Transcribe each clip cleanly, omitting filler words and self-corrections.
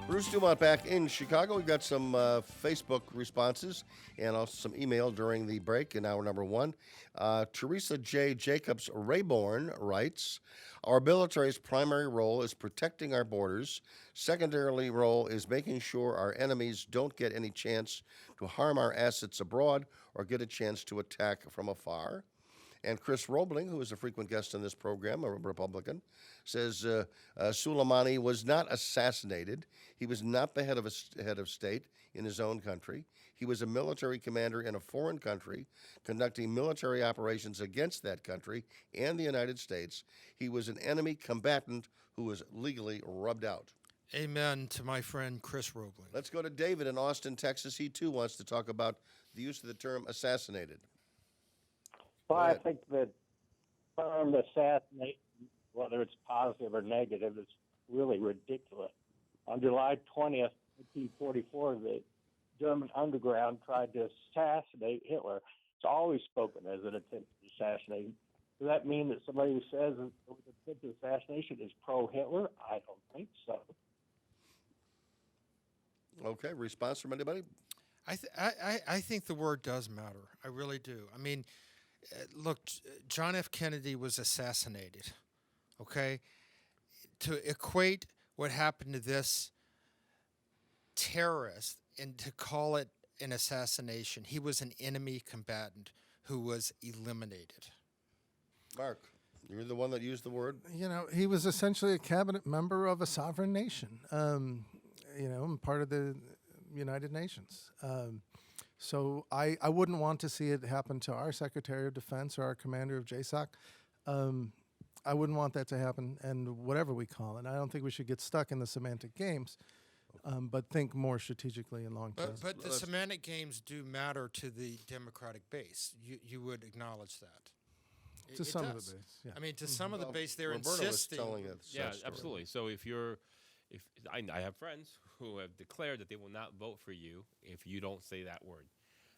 Bruce DuMont back in Chicago. We've got some Facebook responses and also some email during the break in hour number one. Teresa J. Jacobs Rayborn writes, our military's primary role is protecting our borders. Secondarily role is making sure our enemies don't get any chance to harm our assets abroad or get a chance to attack from afar. And Chris Roebling, who is a frequent guest on this program, a Republican, says Soleimani was not assassinated. He was not the head of state in his own country. He was a military commander in a foreign country, conducting military operations against that country and the United States. He was an enemy combatant who was legally rubbed out. Amen to my friend Chris Roebling. Let's go to David in Austin, Texas. He too wants to talk about the use of the term assassinated. Well, I think the term assassination, whether it's positive or negative, is really ridiculous. On July 20th, 1944, the German underground tried to assassinate Hitler. It's always spoken as an attempt to assassinate. Does that mean that somebody who says it was an attempt to assassination is pro-Hitler? I don't think so. Okay, response from anybody? I think the word does matter. I really do. I mean, look, John F. Kennedy was assassinated, okay? To equate what happened to this terrorist and to call it an assassination, he was an enemy combatant who was eliminated. Mark, you're the one that used the word. You know, he was essentially a cabinet member of a sovereign nation, and part of the United Nations. So I wouldn't want to see it happen to our Secretary of Defense or our commander of JSOC. I wouldn't want that to happen, and whatever we call it. I don't think we should get stuck in the semantic games, but think more strategically and long-term. But the semantic games do matter to the Democratic base. You would acknowledge that. To some of does. the base, yeah. I mean, to some of the base, they're Roberto insisting. was telling us. Yeah, absolutely. So if I have friends who have declared that they will not vote for you if you don't say that word,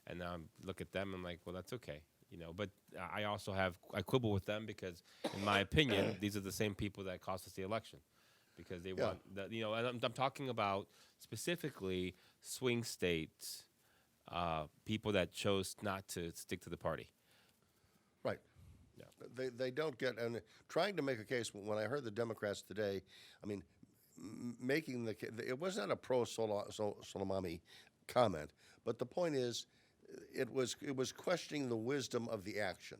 and I look at them and I'm like, well, that's okay, But I also I quibble with them because, in my opinion, these are the same people that cost us the election, because they want that. And I'm talking about specifically swing states, people that chose not to stick to the party. Right. Yeah. They don't get, and trying to make a case, when I heard the Democrats today, I mean, making it was not a pro-Soleimani comment, but the point is, it was questioning the wisdom of the action.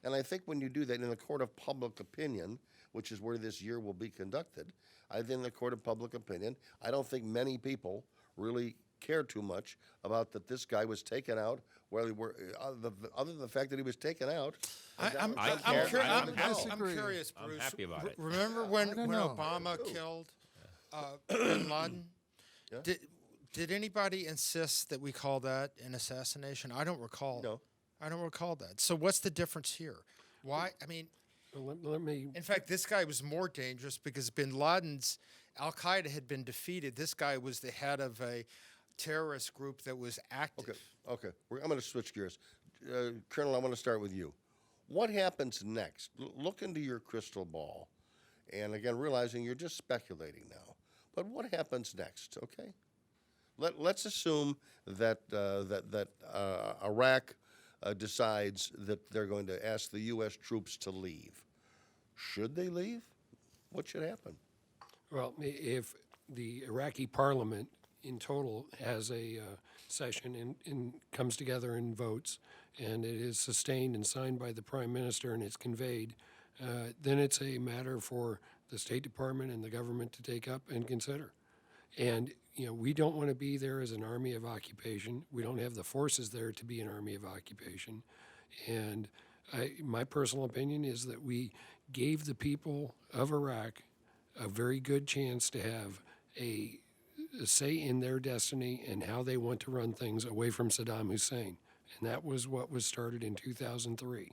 And I think when you do that in the court of public opinion, which is where this year will be conducted, I think in the court of public opinion, I don't think many people really care too much about that this guy was taken out, other than the fact that he was taken out. I'm curious, Bruce. I'm happy about it. Remember when Obama killed bin Laden? Yeah. Did anybody insist that we call that an assassination? I don't recall. No. I don't recall that. So what's the difference here? Why? I mean, let me. In fact, this guy was more dangerous because bin Laden's Al-Qaeda had been defeated. This guy was the head of a terrorist group that was active. Okay. I'm going to switch gears. Colonel, I want to start with you. What happens next? Look into your crystal ball. And again, realizing you're just speculating now. But what happens next, okay? Let's assume that Iraq decides that they're going to ask the U.S. troops to leave. Should they leave? What should happen? Well, if the Iraqi parliament in total has a session and comes together and votes, and it is sustained and signed by the prime minister and it's conveyed, then it's a matter for the State Department and the government to take up and consider. And we don't want to be there as an army of occupation. We don't have the forces there to be an army of occupation. And my personal opinion is that we gave the people of Iraq a very good chance to have a say in their destiny and how they want to run things away from Saddam Hussein. And that was what was started in 2003.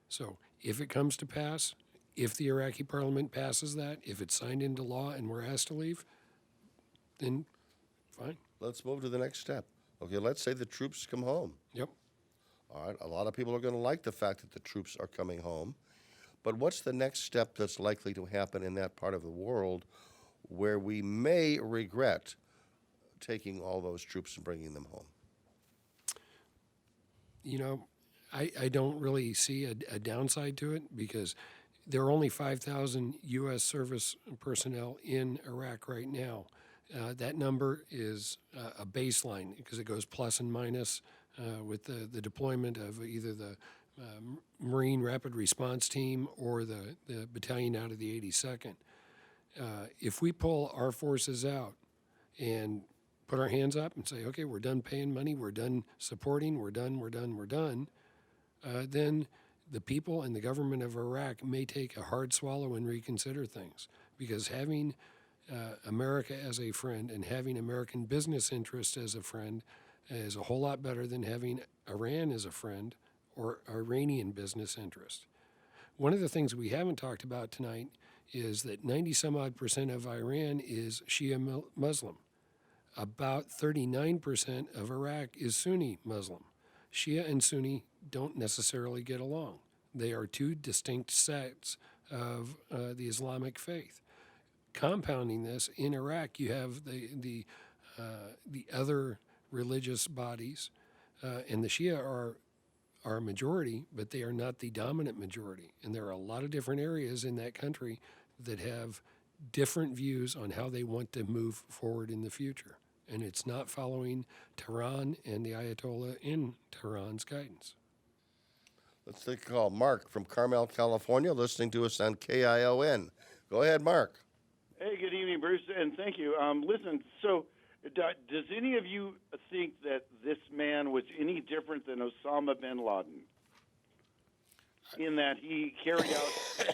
So if it comes to pass, if the Iraqi parliament passes that, if it's signed into law and we're asked to leave, then fine. Let's move to the next step. Okay, let's say the troops come home. Yep. All right, a lot of people are going to like the fact that the troops are coming home. But what's the next step that's likely to happen in that part of the world where we may regret taking all those troops and bringing them home? You know, I don't really see a downside to it because there are only 5,000 U.S. service personnel in Iraq right now. That number is a baseline because it goes plus and minus with the deployment of either the Marine Rapid Response Team or the battalion out of the 82nd. If we pull our forces out and put our hands up and say, okay, we're done paying money, we're done supporting, we're done, then the people and the government of Iraq may take a hard swallow and reconsider things. Because having America as a friend and having American business interests as a friend is a whole lot better than having Iran as a friend or Iranian business interest. One of the things we haven't talked about tonight is that 90-some-odd% of Iran is Shia Muslim. About 39% of Iraq is Sunni Muslim. Shia and Sunni don't necessarily get along. They are two distinct sects of the Islamic faith. Compounding this, in Iraq, you have the other religious bodies, and the Shia are a majority, but they are not the dominant majority. And there are a lot of different areas in that country that have different views on how they want to move forward in the future. And it's not following Tehran and the Ayatollah in Tehran's guidance. Let's take a call. Mark from Carmel, California, listening to us on KION. Go ahead, Mark. Hey, good evening, Bruce, and thank you. Listen, so does any of you think that this man was any different than Osama bin Laden? In that he carried out,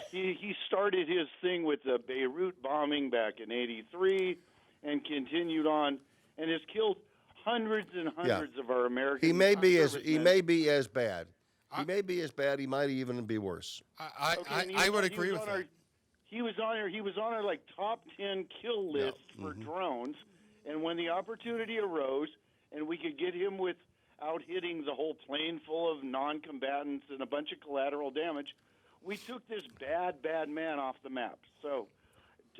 he started his thing with the Beirut bombing back in '83 and continued on and has killed hundreds and hundreds of our American He may be as servicemen. bad. He may be as bad. He might even be worse. I would agree with that. He was on our like top 10 kill list for drones, and when the opportunity arose, and we could get him without hitting the whole plane full of non-combatants and a bunch of collateral damage, we took this bad man off the map. So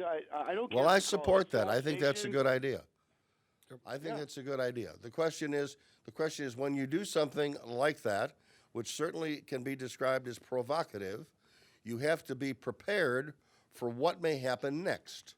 I don't. Well, care I if you call support it that. I think that's a assassination. good idea. I think that's a good idea. The question is when you do something like that, which certainly can be described as provocative, you have to be prepared for what may happen next.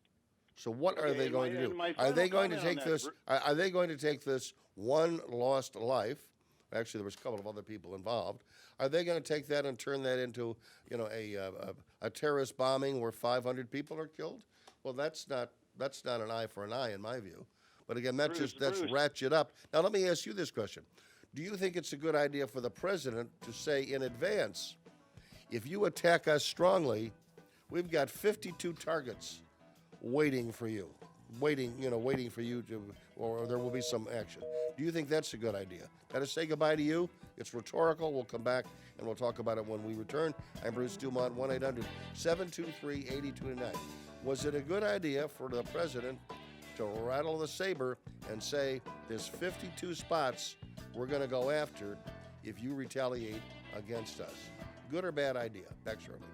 So what are they going to do? Are they going to take this? Are they going to take this one lost life? Actually, there was a couple of other people involved. Are they going to take that and turn that into, a terrorist bombing where 500 people are killed? Well, that's not an eye for an eye in my view. But again, that's ratchet up. Now, let me ask you this question: do you think it's a good idea for the president to say in advance, if you attack us strongly, we've got 52 targets waiting for you, waiting for you to, or there will be some action. Do you think that's a good idea? Got to say goodbye to you. It's rhetorical. We'll come back and we'll talk about it when we return. I'm Bruce DuMont, 1-800-723-8229. Was it a good idea for the president to rattle the saber and say, there's 52 spots we're going to go after if you retaliate against us? Good or bad idea? Back shortly.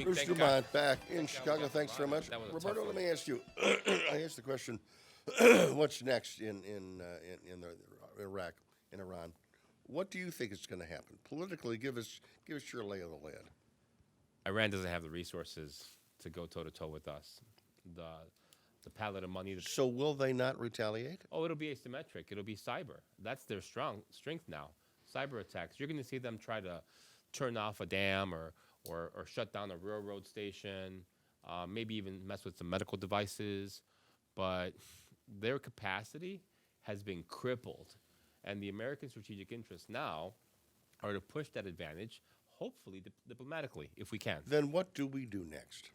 Bruce DuMont back in Chicago. Thanks very much. Roberto, let me ask you. I asked the question, what's next in Iraq, in Iran? What do you think is going to happen? Politically, give us your lay of the land. Iran doesn't have the resources to go toe-to-toe with us. The pallet of money. So will they not retaliate? Oh, it'll be asymmetric. It'll be cyber. That's their strength now. Cyber attacks. You're going to see them try to turn off a dam or shut down a railroad station, maybe even mess with some medical devices. But their capacity has been crippled. And the American strategic interests now are to push that advantage, hopefully diplomatically, if we can. Then what do we do next?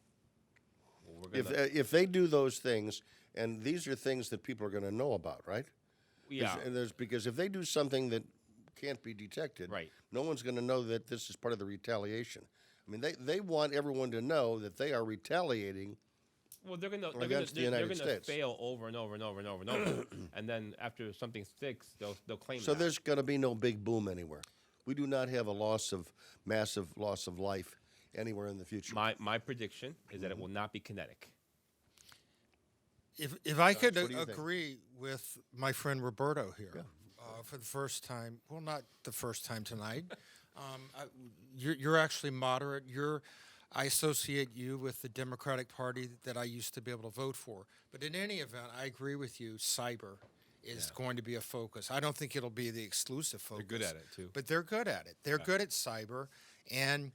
Well, If they do those things, and these are things that people are going to know about, right? Yeah. Because if they do something that can't be detected. Right. No one's going to know that this is part of the retaliation. I mean, they want everyone to know that they are retaliating. Well, they're gonna against the United States. fail over and over and over and over and over, and then after something sticks, they'll claim. So that. there's going to be no big boom anywhere. We do not have a massive loss of life anywhere in the future. My prediction is that it will not be kinetic. If I could what do you think? agree with my friend Roberto here, for the first time, well, not the first time tonight, you're actually moderate. I associate you with the Democratic Party that I used to be able to vote for. But in any event, I agree with you. Cyber is going to be a focus. I don't think it'll be the exclusive focus. They're good at it too. But they're good at it. They're good at cyber, and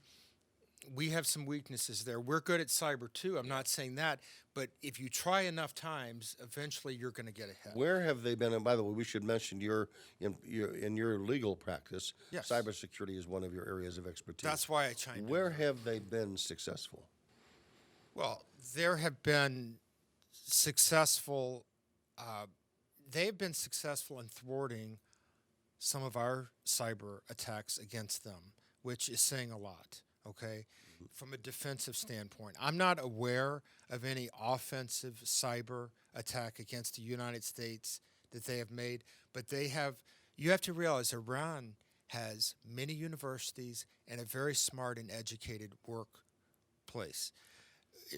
we have some weaknesses there. We're good at cyber too. I'm not saying that, but if you try enough times, eventually you're going to get ahead. Where have they been? And by the way, we should mention in your legal practice, Yes. cybersecurity is one of your areas of expertise. That's why I chimed in. Where have they been successful? Well, there have been successful. They've been successful in thwarting some of our cyber attacks against them, which is saying a lot. Okay, from a defensive standpoint, I'm not aware of any offensive cyber attack against the United States that they have made, but they have. You have to realize Iran has many universities and a very smart and educated workplace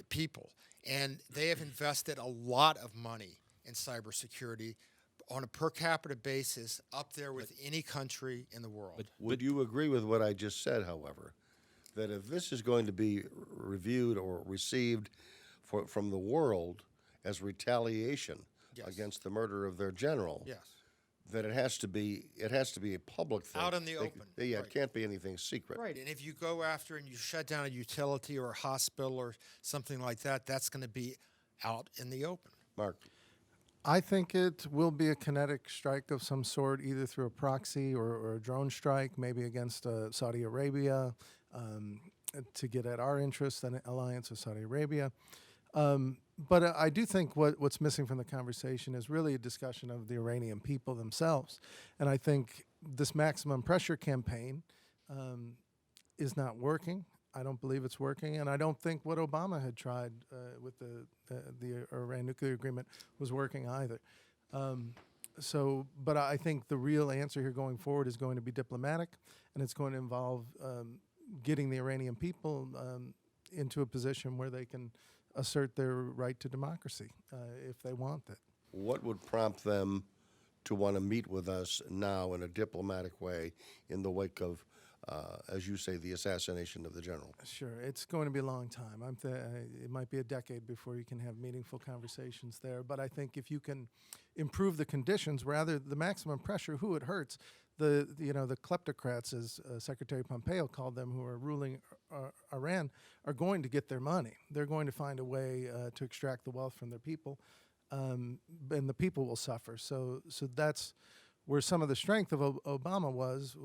people, and they have invested a lot of money in cybersecurity on a per capita basis, up there with any country in the world. Would you agree with what I just said, however, that if this is going to be reviewed or received from the world as retaliation Yes. against the murder of their general, Yes. that it has to be a public thing. Out in the open. Yeah, Right. it can't be anything secret. Right, and if you go after and you shut down a utility or a hospital or something like that, that's going to be out in the open. Mark, I think it will be a kinetic strike of some sort, either through a proxy or a drone strike, maybe against Saudi Arabia, to get at our interests and alliance with Saudi Arabia. But I do think what's missing from the conversation is really a discussion of the Iranian people themselves. And I think this maximum pressure campaign is not working. I don't believe it's working, and I don't think what Obama had tried with the Iran nuclear agreement was working either. But I think the real answer here going forward is going to be diplomatic, and it's going to involve getting the Iranian people into a position where they can assert their right to democracy if they want it. what would prompt them to want to meet with us now in a diplomatic way in the wake of, as you say, the assassination of the general? Sure, it's going to be a long time. It might be a decade before you can have meaningful conversations there. But I think if you can improve the conditions, rather the maximum pressure, who it hurts, the kleptocrats, as Secretary Pompeo called them, who are ruling Iran, are going to get their money. They're going to find a way to extract the wealth from their people, and the people will suffer. So that's where some of the strength of Obama was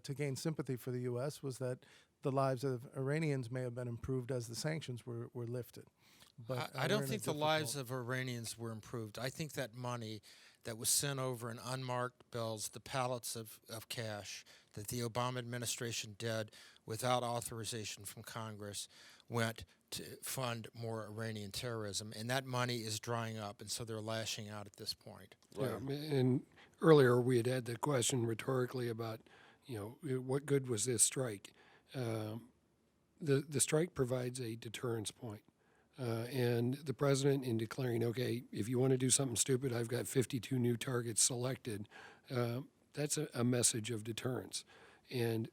to gain sympathy for the U.S. was that the lives of Iranians may have been improved as the sanctions were lifted. But I don't think the lives of Iranians were improved. I think that money that was sent over in unmarked bills, the pallets of cash that the Obama administration did without authorization from Congress, went to fund more Iranian terrorism. And that money is drying up, and so they're lashing out at this point. Yeah, and earlier we had the question rhetorically about, what good was this strike? The strike provides a deterrence point. And the president, in declaring, okay, if you want to do something stupid, I've got 52 new targets selected, that's a message of deterrence. And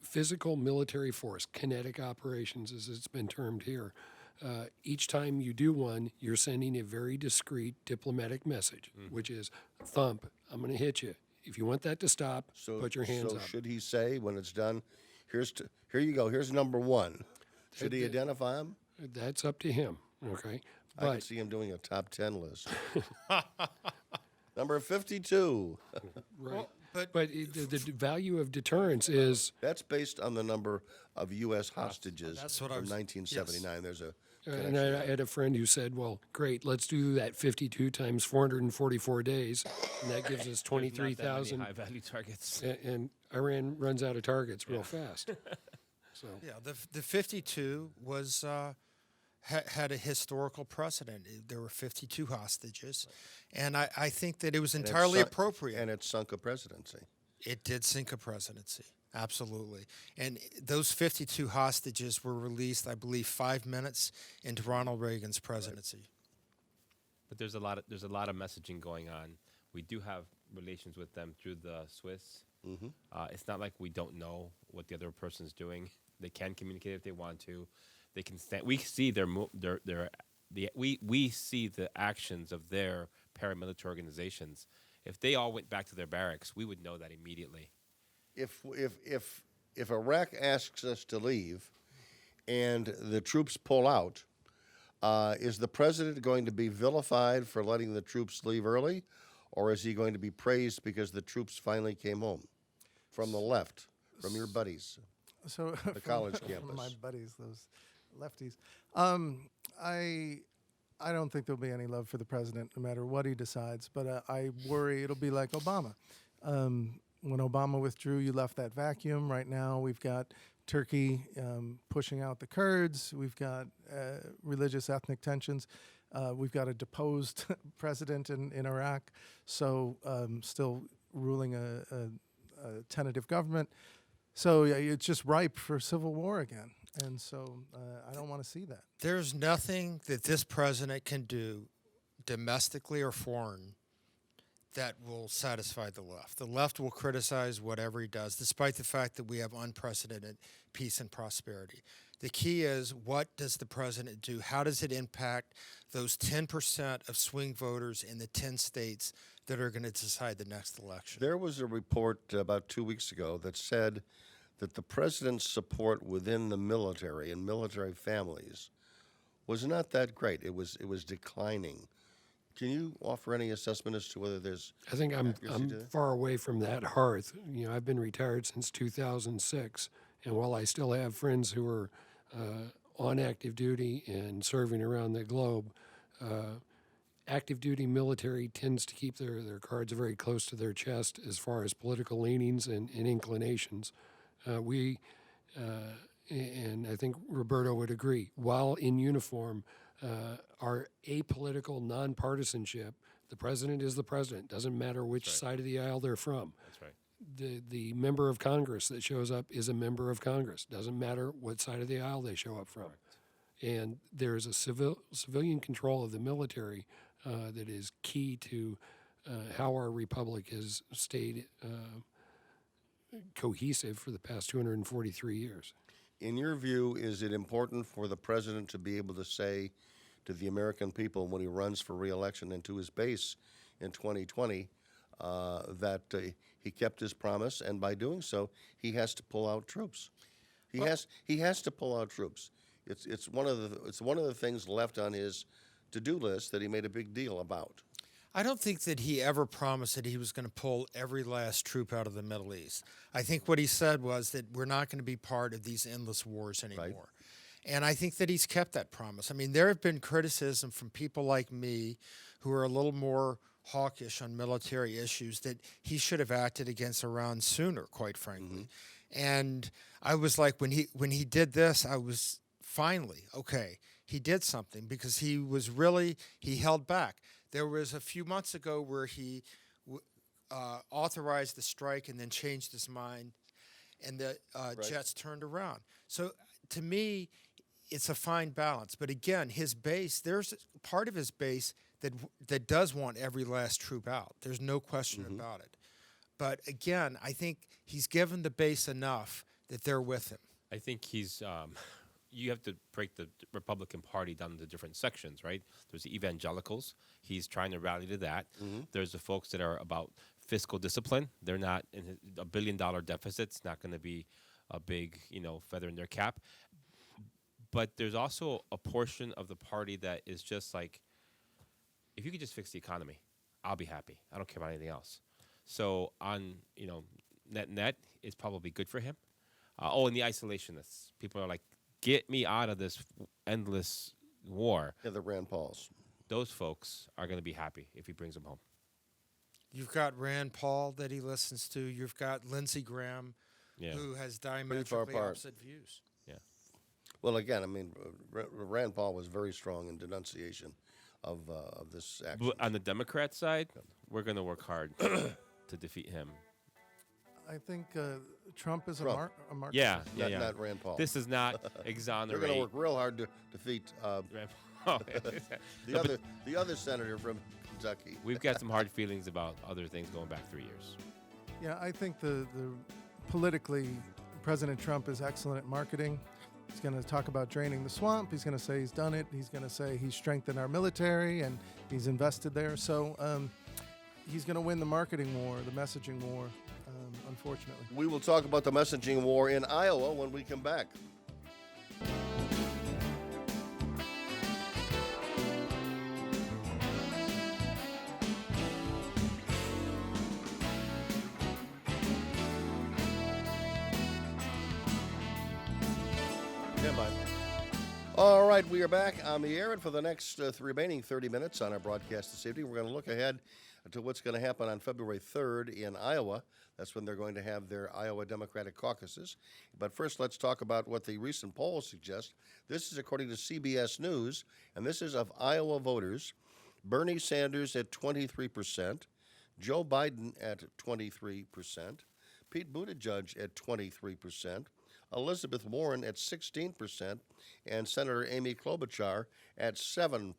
physical military force, kinetic operations as it's been termed here, each time you do one, you're sending a very discreet diplomatic message, which is, thump, I'm going to hit you. If you want that to stop, put your hands so up. should he say when it's done, here you go, here's number one? Should he identify him? That's up to him, okay? I can But see him doing a top 10 list. Number 52. right. But the value of deterrence is, That's based on the number of U.S. hostages That's what I from was- 1979. There's a and I had a friend who said, well, great, let's do that 52 times 444 days, and that gives us There's not that 23,000. many high-value targets. And Iran runs out of targets real fast. So Yeah, the 52 was had a historical precedent. There were 52 hostages, and I think that it was and it entirely sunk- appropriate. and it sunk a presidency. It did sink a presidency, absolutely. And those 52 hostages were released, I believe, 5 minutes into Ronald Reagan's presidency. But there's a lot of messaging going on. We do have relations with them through the Swiss. Mm-hmm. It's not like we don't know what the other person's doing. They can communicate if they want to. They can stand. We see we see the actions of their paramilitary organizations. If they all went back to their barracks, we would know that immediately. If Iraq asks us to leave, and the troops pull out, is the president going to be vilified for letting the troops leave early, or is he going to be praised because the troops finally came home? From the left, from your buddies. So The college from campus. my buddies, those lefties. I don't think there'll be any love for the president, no matter what he decides. But I worry it'll be like Obama. When Obama withdrew, you left that vacuum. Right now, we've got Turkey pushing out the Kurds. We've got religious ethnic tensions. We've got a deposed president in Iraq, so still ruling a tentative government. So yeah, it's just ripe for civil war again. And so I don't want to see that. There's nothing that this president can do, domestically or foreign, that will satisfy the left. The left will criticize whatever he does, despite the fact that we have unprecedented peace and prosperity. The key is, what does the president do? How does it impact those 10% of swing voters in the 10 states that are going to decide the next election? There was a report about 2 weeks ago that said that the president's support within the military and military families was not that great. It was declining. Can you offer any assessment as to whether there's I think I'm accuracy to that? far away from that hearth. You know, I've been retired since 2006, and while I still have friends who are on active duty and serving around the globe, active duty military tends to keep their cards very close to their chest as far as political leanings and inclinations. And I think Roberto would agree, while in uniform, our apolitical nonpartisanship, the president is the president. Doesn't matter which side of the aisle they're from. That's right. The member of Congress that shows up is a member of Congress. Doesn't matter what side of the aisle they show up from. And there's a civilian control of the military that is key to how our republic has stayed cohesive for the past 243 years. In your view, is it important for the president to be able to say to the American people when he runs for re-election and to his base in 2020 that he kept his promise, and by doing so, he has to pull out troops? He has to pull out troops. It's one of the things left on his to-do list that he made a big deal about. I don't think that he ever promised that he was going to pull every last troop out of the Middle East. I think what he said was that we're not going to be part of these endless wars anymore. Right. And I think that he's kept that promise. I mean, there have been criticism from people like me who are a little more hawkish on military issues that he should have acted against Iran sooner, quite frankly. And I was like, when he did this, I was finally, okay, he did something, because he held back. There was a few months ago where he authorized the strike and then changed his mind, and the jets turned around. So to me, it's a fine balance. But again, his base, there's part of his base that does want every last troop out. There's no question about it. But again, I think he's given the base enough that they're with him. I think he's. You have to break the Republican Party down into different sections, right? There's the evangelicals. He's trying to rally to that. There's the folks that are about fiscal discipline. They're not in a $1 billion deficit's not going to be a big, feather in their cap. But there's also a portion of the party that is just like, if you could just fix the economy, I'll be happy. I don't care about anything else. So on net, it's probably good for him. And the isolationists. People are like, get me out of this endless war. Yeah, the Rand Pauls. Those folks are going to be happy if he brings them home. You've got Rand Paul that he listens to. You've got Lindsey Graham, Yeah. who has far diametrically apart. opposite views. Well, again, I mean, Rand Paul was very strong in denunciation of this action. But on the Democrat side, we're going to work hard to defeat him. I think Trump is Trump. a mark. Yeah, Not Rand Paul. This is not They're exonerate. going to work real hard to defeat Rand Paul. the other senator from Kentucky. We've got some hard feelings about other things going back 3 years. Yeah, I think the politically, President Trump is excellent at marketing. He's going to talk about draining the swamp. He's going to say he's done it. He's going to say he's strengthened our military and he's invested there. So he's going to win the marketing war, the messaging war, unfortunately. We will talk about the messaging war in Iowa when we come back. All right, we are back on the air, and for the next remaining 30 minutes on our broadcast this evening, we're going to look ahead to what's going to happen on February 3rd in Iowa. That's when they're going to have their Iowa Democratic caucuses. But first, let's talk about what the recent polls suggest. This is according to CBS News, and this is of Iowa voters. Bernie Sanders at 23%, Joe Biden at 23%, Pete Buttigieg at 23%, Elizabeth Warren at 16%, and Senator Amy Klobuchar at 7%.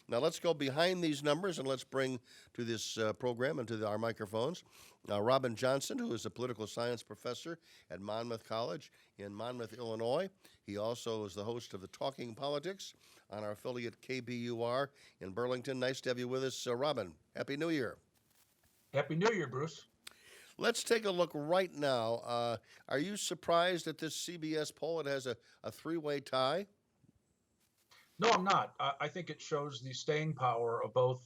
Now let's go behind these numbers and let's bring to this program and to our microphones Robin Johnson, who is a political science professor at Monmouth College in Monmouth, Illinois. He also is the host of the Talking Politics on our affiliate KBUR in Burlington. Nice to have you with us, Robin. Happy New Year. Happy New Year, Bruce. Let's take a look right now. Are you surprised at this CBS poll? It has a three-way tie. No, I'm not. I think it shows the staying power of both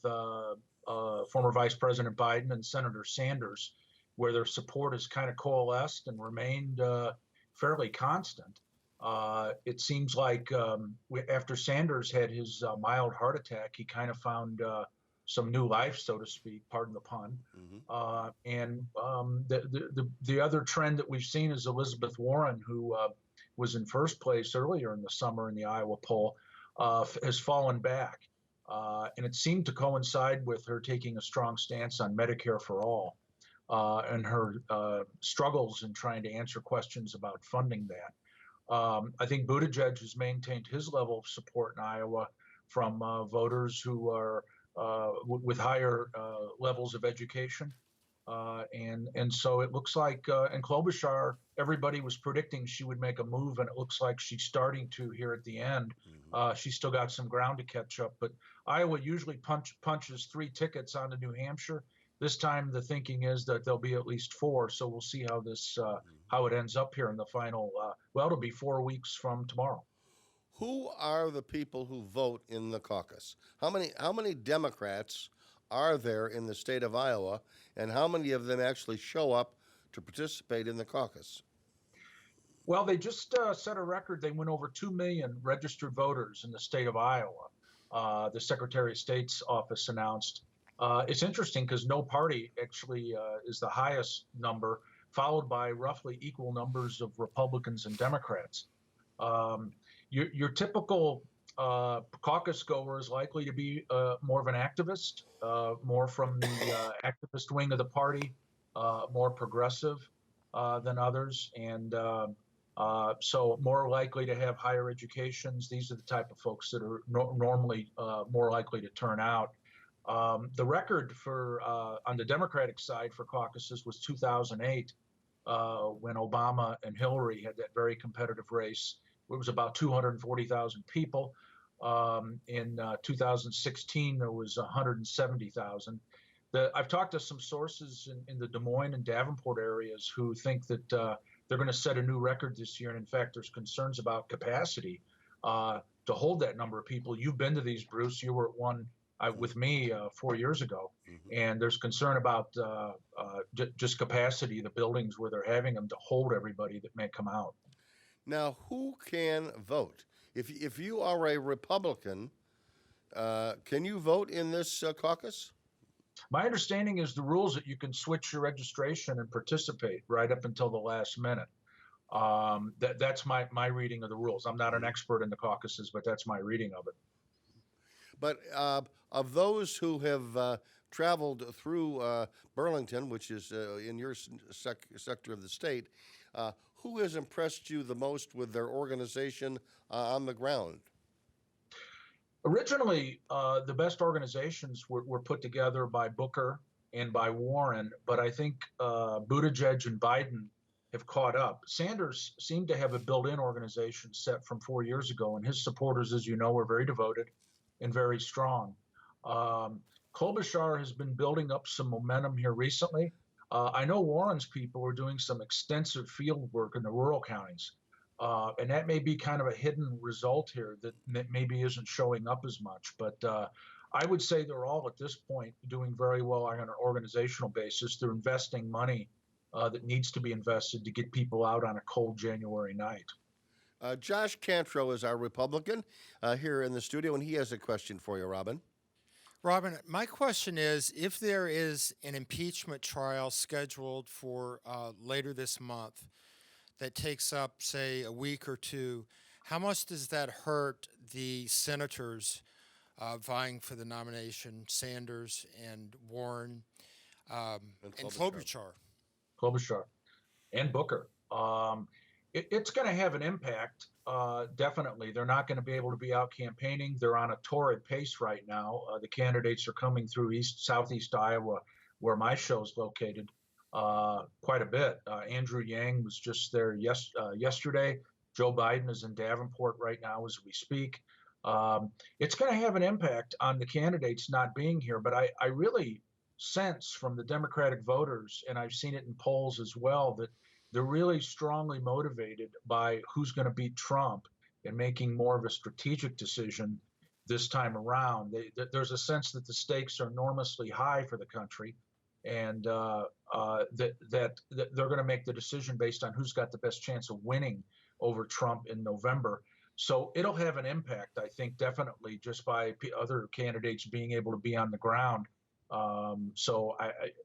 former Vice President Biden and Senator Sanders, where their support has kind of coalesced and remained fairly constant. It seems like after Sanders had his mild heart attack, he kind of found some new life, so to speak, pardon the pun. And the other trend that we've seen is Elizabeth Warren, who was in first place earlier in the summer in the Iowa poll, has fallen back. And it seemed to coincide with her taking a strong stance on Medicare for all and her struggles in trying to answer questions about funding that. I think Buttigieg has maintained his level of support in Iowa from voters who are with higher levels of education. And so it looks like, and Klobuchar, everybody was predicting she would make a move, and it looks like she's starting to here at the end. She's still got some ground to catch up, but Iowa usually punches 3 tickets on to New Hampshire. This time the thinking is that there'll be at least 4, so we'll see how this how it ends up here in the final. Well, it'll be 4 weeks from tomorrow. Who are the people who vote in the caucus? How many Democrats are there in the state of Iowa, and how many of them actually show up to participate in the caucus? Well, they just set a record. They went over 2 million registered voters in the state of Iowa. The Secretary of State's office announced. It's interesting because no party actually is the highest number, followed by roughly equal numbers of Republicans and Democrats. Your typical caucus goer is likely to be more of an activist, more from the activist wing of the party, more progressive than others, and so more likely to have higher educations. These are the type of folks that are normally more likely to turn out. The record for on the Democratic side for caucuses was 2008, when Obama and Hillary had that very competitive race. It was about 240,000 people. In 2016, there was 170,000. I've talked to some sources in the Des Moines and Davenport areas who think that they're going to set a new record this year. And in fact, there's concerns about capacity to hold that number of people. You've been to these, Bruce. You were at one with me 4 years ago. And there's concern about just capacity of the buildings where they're having them to hold everybody that may come out. Now, who can vote? If you are a Republican, can you vote in this caucus? My understanding is the rules that you can switch your registration and participate right up until the last minute. That's my reading of the rules. I'm not an expert in the caucuses, but that's my reading of it. But of those who have traveled through Burlington, which is in your sector of the state, who has impressed you the most with their organization on the ground? Originally, the best organizations were put together by Booker and by Warren, but I think Buttigieg and Biden have caught up. Sanders seemed to have a built-in organization set from 4 years ago, and his supporters, as you know, were very devoted and very strong. Klobuchar has been building up some momentum here recently. I know Warren's people are doing some extensive field work in the rural counties. And that may be kind of a hidden result here that maybe isn't showing up as much. But I would say they're all at this point doing very well on an organizational basis. They're investing money that needs to be invested to get people out on a cold January night. Josh Cantrow is our Republican here in the studio, and he has a question for you, Robin. Robin, my question is, if there is an impeachment trial scheduled for later this month that takes up, say, a week or two, how much does that hurt the senators vying for the nomination, Sanders and Warren and Klobuchar? Klobuchar and Booker. It's going to have an impact, definitely. They're not going to be able to be out campaigning. They're on a torrid pace right now. The candidates are coming through southeast Iowa, where my show's located, quite a bit. Andrew Yang was just there yesterday. Joe Biden is in Davenport right now as we speak. It's going to have an impact on the candidates not being here, but I really sense from the Democratic voters, and I've seen it in polls as well, that they're really strongly motivated by who's going to beat Trump and making more of a strategic decision this time around. There's a sense that the stakes are enormously high for the country, and that they're going to make the decision based on who's got the best chance of winning over Trump in November. So it'll have an impact, I think, definitely just by other candidates being able to be on the ground.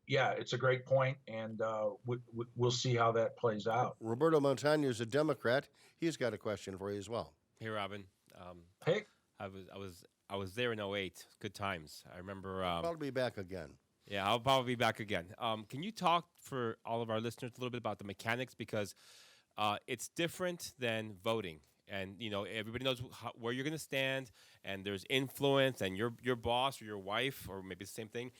Yeah, it's a great point, and we'll see how that plays out. Roberto Montaño is a Democrat. He's got a question for you as well. Hey, Robin. Hey, I was there in 08. Good times. I remember. I'll be back again. Yeah, I'll probably be back again. Can you talk for all of our listeners a little bit about the mechanics, because it's different than voting. And, you know, everybody knows where you're going to stand, and there's influence, and your boss or your wife, or maybe the same thing,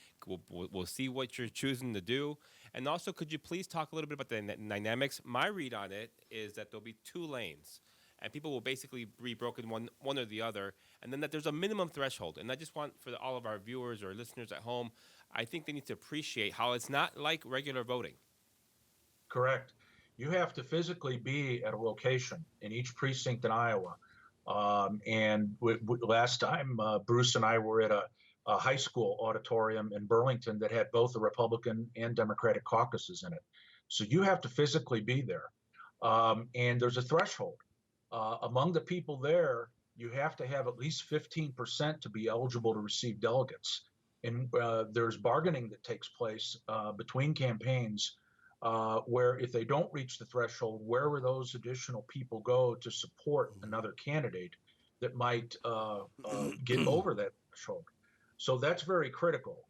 will see what you're choosing to do. And also, could you please talk a little bit about the dynamics? My read on it is that there'll be 2 lanes, and people will basically be broken one or the other, and then that there's a minimum threshold. And I just want, for all of our viewers or listeners at home, I think they need to appreciate how it's not like regular voting. Correct. You have to physically be at a location in each precinct in Iowa. And last time, Bruce and I were at a high school auditorium in Burlington that had both the Republican and Democratic caucuses in it. So you have to physically be there. And there's a threshold. Among the people there, you have to have at least 15% to be eligible to receive delegates. And there's bargaining that takes place between campaigns where if they don't reach the threshold, where will those additional people go to support another candidate that might get over that threshold? So that's very critical.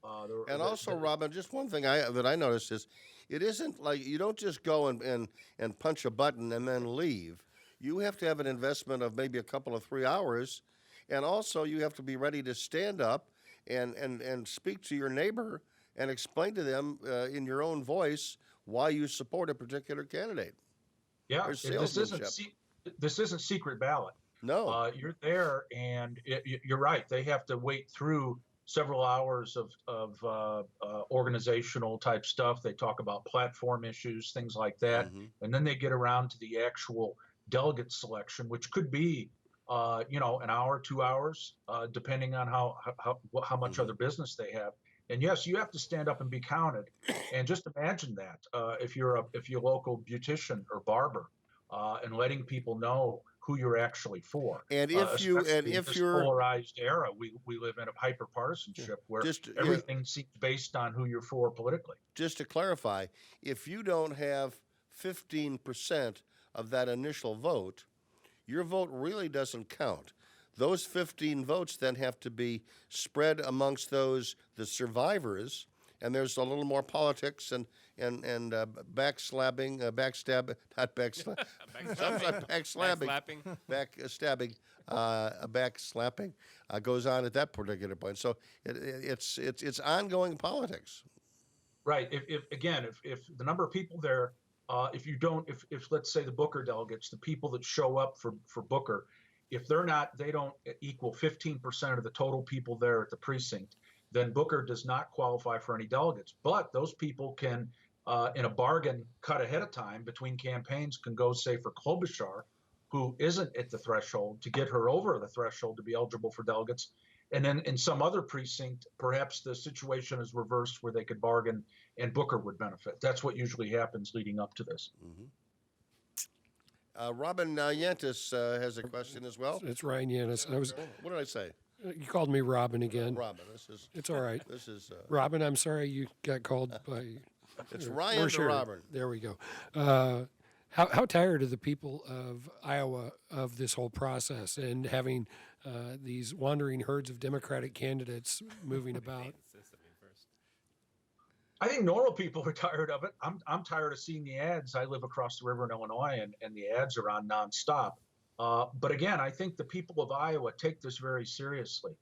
And also, Robin, just one thing that I noticed is it isn't like you don't just go and punch a button and then leave. You have to have an investment of maybe a couple of 3 hours, and also you have to be ready to stand up and speak to your neighbor and explain to them in your own voice why you support a particular candidate. Yeah, this isn't secret ballot. No. You're there, and you're right. They have to wait through several hours of organizational type stuff. They talk about platform issues, things like that. Mm-hmm. And then they get around to the actual delegate selection, which could be an hour, 2 hours, depending on how much other business they have. And yes, you have to stand up and be counted. And just imagine that if you're a local beautician or barber, and letting people know who you're actually for. And Especially in if this you're polarized era, we live in a hyper partisanship where everything seems based on who you're for politically. Just to clarify, if you don't have 15% of that initial vote, your vote really doesn't count. Those 15 votes then have to be spread amongst the survivors, and there's a little more politics and backstabbing, not backslap, sometimes backslapping, backslapping goes on at that particular point. So it's ongoing politics. Right. If the number of people there, if let's say the Booker delegates, the people that show up for Booker, if they don't equal 15% of the total people there at the precinct, then Booker does not qualify for any delegates. But those people can, in a bargain cut ahead of time between campaigns, can go, say, for Klobuchar, who isn't at the threshold, to get her over the threshold to be eligible for delegates. And then in some other precinct, perhaps the situation is reversed where they could bargain and Booker would benefit. That's what usually happens leading up to this. Mm-hmm. Robin Yantis has a question as well. It's Ryan Yannis. What did I say? You called me Robin again. Robin. It's all right. This is Robin, I'm sorry you got called by. It's Ryan to Robin. There we go. How tired are the people of Iowa of this whole process and having these wandering herds of Democratic candidates moving about? I think normal people are tired of it. I'm tired of seeing the ads. I live across the river in Illinois, and the ads are on nonstop. But again, I think the people of Iowa take this very seriously.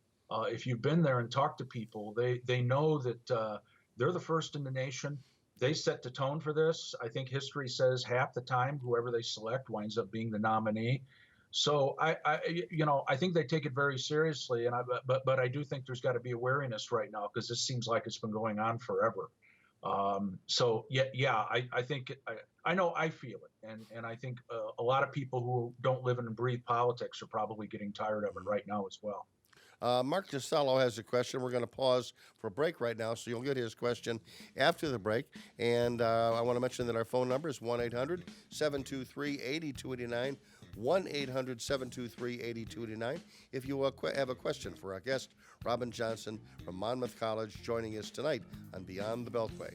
If you've been there and talked to people, they know that they're the first in the nation. They set the tone for this. I think history says half the time whoever they select winds up being the nominee. So I think they take it very seriously. But I do think there's got to be a wariness right now because this seems like it's been going on forever. I think I know I feel it, and I think a lot of people who don't live and breathe politics are probably getting tired of it right now as well. Mark Costello has a question. We're going to pause for a break right now, so you'll get his question after the break. And I want to mention that our phone number is 1-800-723-8289, 1-800-723-8289. If you have a question for our guest, Robin Johnson from Monmouth College, joining us tonight on Beyond the Beltway.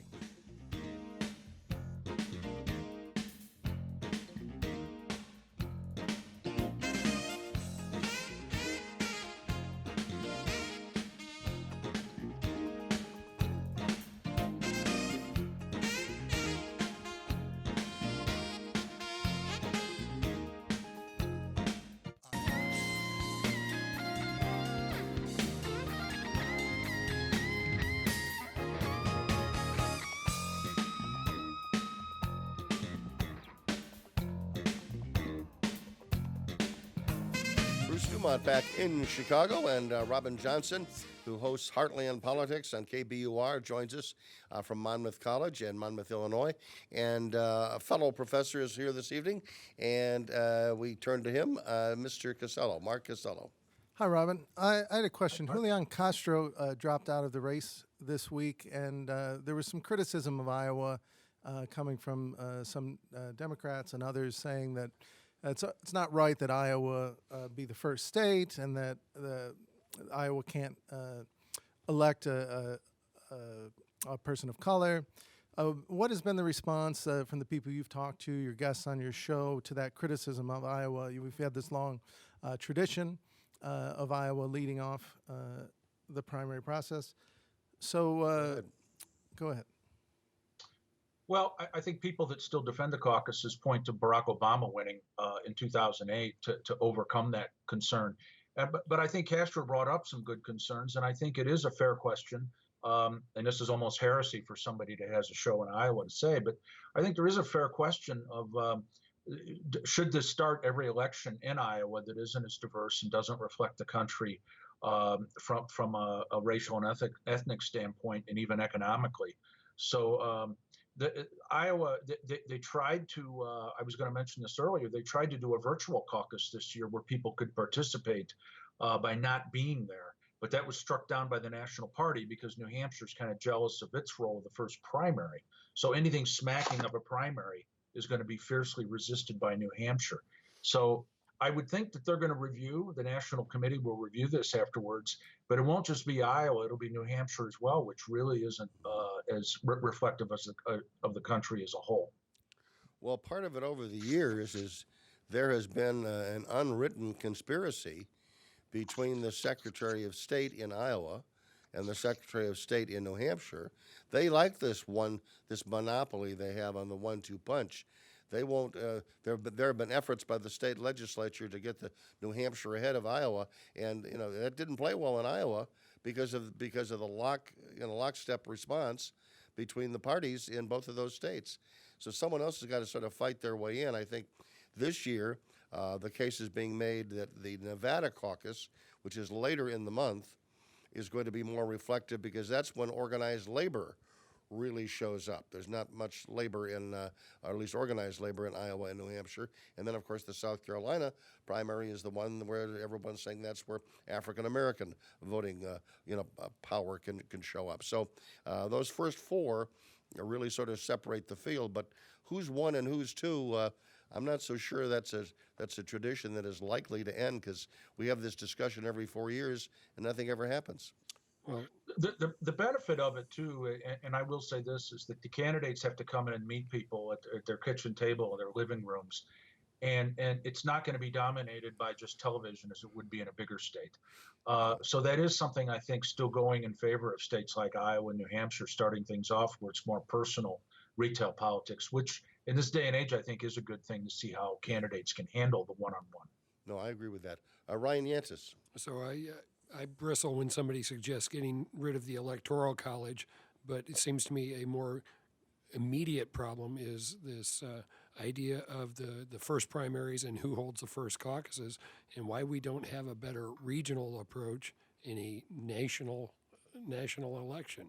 Bruce DuMont back in Chicago, and Robin Johnson, who hosts Heartland Politics on KBUR, joins us from Monmouth College in Monmouth, Illinois. And a fellow professor is here this evening, and we turn to him, Mr. Costello, Mark Costello. Hi, Robin. I had a question. Julian Castro dropped out of the race this week, and there was some criticism of Iowa coming from some Democrats and others saying that it's not right that Iowa be the first state and that Iowa can't elect a person of color. What has been the response from the people you've talked to, your guests on your show, to that criticism of Iowa? We've had this long tradition of Iowa leading off the primary process. So go ahead. Well, I think people that still defend the caucuses point to Barack Obama winning in 2008 to overcome that concern. But I think Castro brought up some good concerns, and I think it is a fair question. And this is almost heresy for somebody that has a show in Iowa to say, but I think there is a fair question of should this start every election in Iowa that isn't as diverse and doesn't reflect the country from a racial and ethnic standpoint, and even economically. So Iowa, they tried to, I was going to mention this earlier, they tried to do a virtual caucus this year where people could participate by not being there. But that was struck down by the National Party because New Hampshire's kind of jealous of its role in the first primary. So anything smacking of a primary is going to be fiercely resisted by New Hampshire. So I would think that they're going to review, the National Committee will review this afterwards, but it won't just be Iowa, it'll be New Hampshire as well, which really isn't as reflective as of the country as a whole. Well, part of it over the years is there has been an unwritten conspiracy between the Secretary of State in Iowa and the Secretary of State in New Hampshire. They like this monopoly they have on the 1-2 punch. They won't. There have been efforts by the state legislature to get the New Hampshire ahead of Iowa, and that didn't play well in Iowa because of the lockstep response between the parties in both of those states. So someone else has got to sort of fight their way in. I think this year the case is being made that the Nevada caucus, which is later in the month, is going to be more reflective because that's when organized labor really shows up. There's not much labor or at least organized labor in Iowa and New Hampshire. And then, of course, the South Carolina primary is the one where everyone's saying that's where African American voting, power can show up. So those first four really sort of separate the field. But who's one and who's two? I'm not so sure that's a tradition that is likely to end because we have this discussion every 4 years and nothing ever happens. Well, the benefit of it too, and I will say this, is that the candidates have to come in and meet people at their kitchen table or their living rooms, and it's not going to be dominated by just television as it would be in a bigger state. So that is something I think still going in favor of states like Iowa and New Hampshire starting things off where it's more personal retail politics, which in this day and age I think is a good thing to see how candidates can handle the one-on-one. No, I agree with that. Ryan Yantis. So I bristle when somebody suggests getting rid of the Electoral College, but it seems to me a more immediate problem is this idea of the first primaries and who holds the first caucuses, and why we don't have a better regional approach in a national election.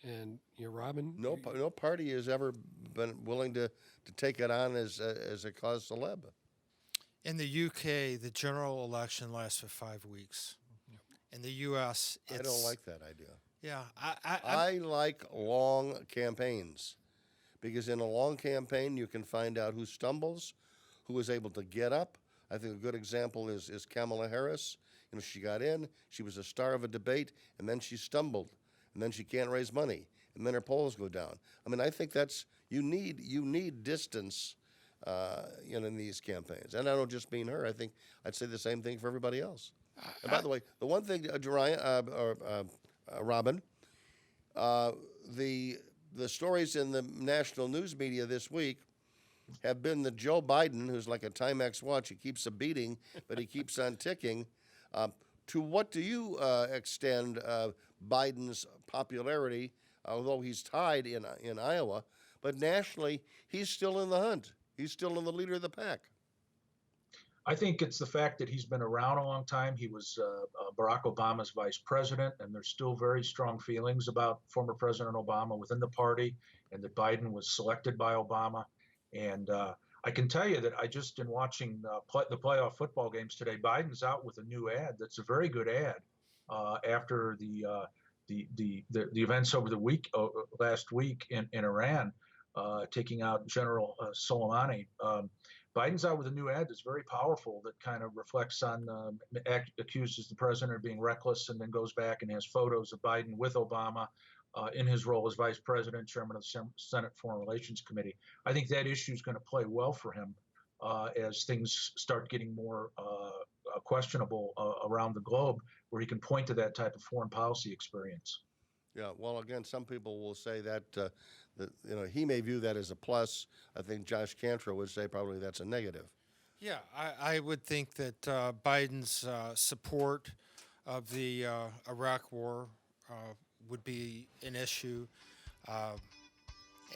And Robin, No party has ever been willing to take it on as a cause célèbre. In the UK, the general election lasts for 5 weeks. In the U.S., I don't like that idea. Yeah, I like long campaigns because in a long campaign you can find out who stumbles, who is able to get up. I think a good example is Kamala Harris. She got in, she was a star of a debate, and then she stumbled, and then she can't raise money, and then her polls go down. I mean, I think that's you need distance, in these campaigns, and I don't just mean her. I think I'd say the same thing for everybody else. And by the way, the one thing, Robin, the stories in the national news media this week have been that Joe Biden, who's like a Timex watch, he keeps a beating, but he keeps on ticking. To what do you extend Biden's popularity, although he's tied in Iowa, but nationally he's still in the hunt. He's still in the leader of the pack. I think it's the fact that he's been around a long time. He was Barack Obama's vice president, and there's still very strong feelings about former President Obama within the party, and that Biden was selected by Obama. And I can tell you that I just in watching the playoff football games today, Biden's out with a new ad that's a very good ad after the events over the week last week in Iran, taking out General Soleimani. Biden's out with a new ad that's very powerful that kind of reflects on, accuses the president of being reckless, and then goes back and has photos of Biden with Obama in his role as vice president, chairman of the Senate Foreign Relations Committee. I think that issue is going to play well for him as things start getting more questionable around the globe, where he can point to that type of foreign policy experience. Yeah, well, again, some people will say that he may view that as a plus. I think Josh Cantor would say probably that's a negative. Yeah, I would think that Biden's support of the Iraq War would be an issue.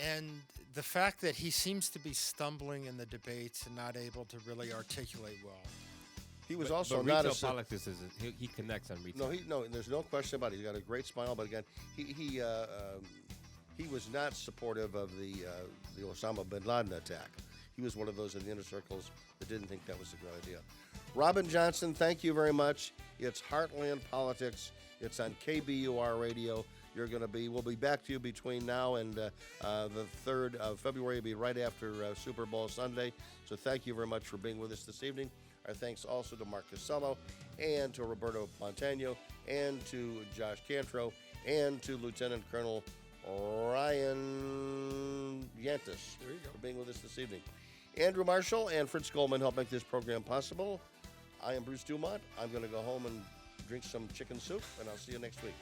And the fact that he seems to be stumbling in the debates and not able to really articulate well. He was also but not retail politics is he connects on retail. No, there's no question about it. He's got a great smile, but again, he he was not supportive of the Osama bin Laden attack. He was one of those in the inner circles that didn't think that was a good idea. Robin Johnson, thank you very much. It's Heartland Politics. It's on KBUR Radio. We'll be back to you between now and the 3rd of February. It'll be right after Super Bowl Sunday. So thank you very much for being with us this evening. Our thanks also to Mark Casello and to Roberto Montano and to Josh Cantro and to Lieutenant Colonel Ryan Yantis for being with us this evening. Andrew Marshall and Fritz Goldman helped make this program possible. I am Bruce DuMont. I'm going to go home and drink some chicken soup, and I'll see you next week.